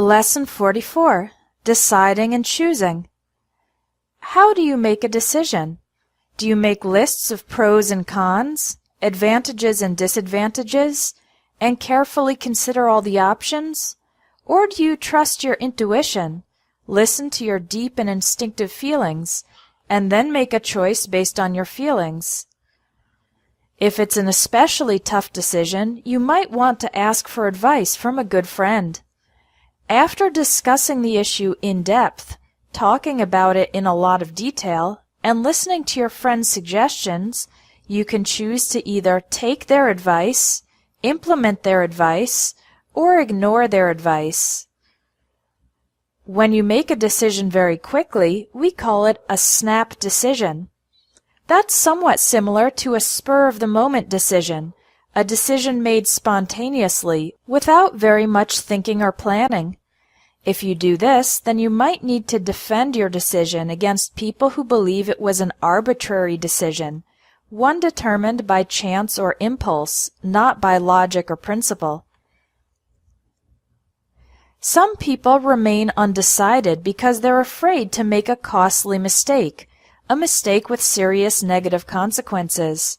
Lesson 44. Deciding and choosing. How do you make a decision? Do you make lists of pros and cons, advantages and disadvantages, and carefully consider all the options? Or do you trust your intuition, listen to your deep and instinctive feelings, and then make a choice based on your feelings? If it's an especially tough decision, you might want to ask for advice from a good friend. After discussing the issue in depth, talking about it in a lot of detail, and listening to your friend's suggestions, you can choose to either take their advice, implement their advice, or ignore their advice. When you make a decision very quickly, we call it a snap decision. That's somewhat similar to a spur-of-the-moment decision, a decision made spontaneously, without very much thinking or planning. If you do this, then you might need to defend your decision against people who believe it was an arbitrary decision, one determined by chance or impulse, not by logic or principle. Some people remain undecided because they're afraid to make a costly mistake, a mistake with serious negative consequences.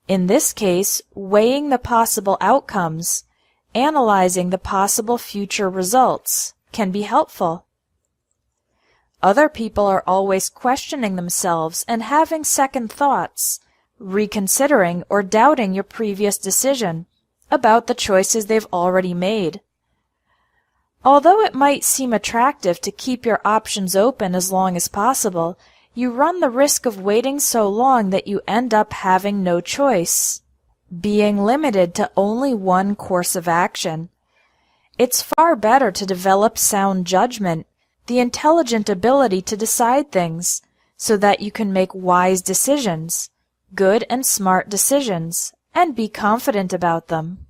In this case, weighing the possible outcomes, analyzing the possible future results, can be helpful. Other people are always questioning themselves and having second thoughts, reconsidering or doubting your previous decision about the choices they've already made. Although it might seem attractive to keep your options open as long as possible, you run the risk of waiting so long that you end up having no choice, being limited to only one course of action. It's far better to develop sound judgment, the intelligent ability to decide things, so that you can make wise decisions, good and smart decisions, and be confident about them.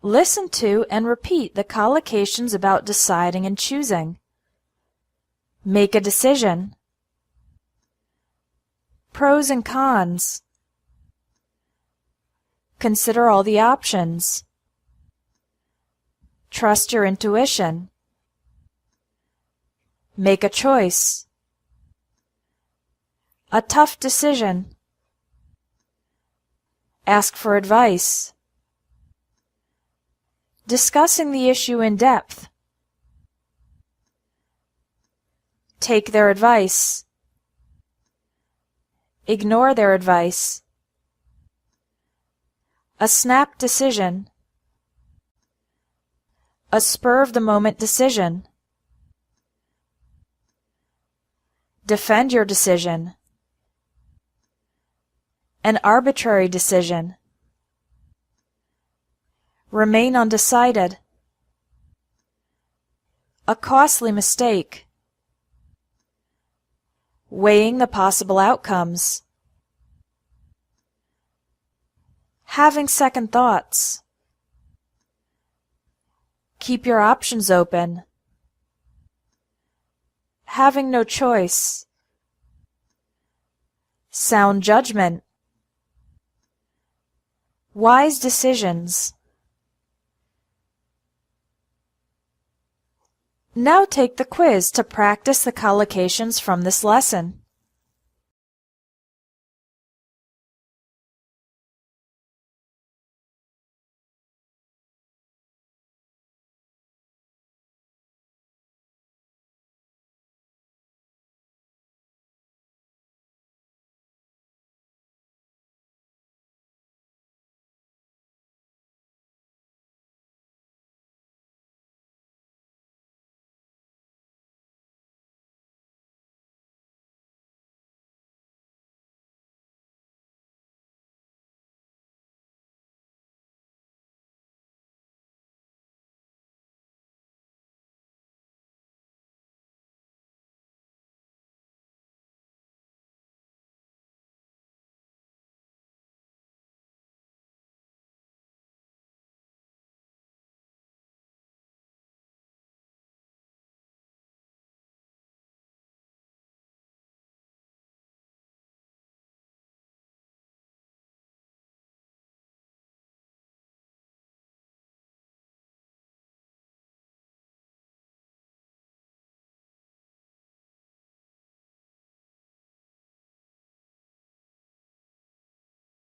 Listen to and repeat the collocations about deciding and choosing. Make a decision. Pros and cons. Consider all the options. Trust your intuition. Make a choice. A tough decision. Ask for advice. Discussing the issue in depth. Take their advice. Ignore their advice. A snap decision. A spur-of-the-moment decision. Defend your decision. An arbitrary decision. Remain undecided. A costly mistake. Weighing the possible outcomes. Having second thoughts. Keep your options open. Having no choice. Sound judgment. Wise decisions. Now take the quiz to practice the collocations from this lesson.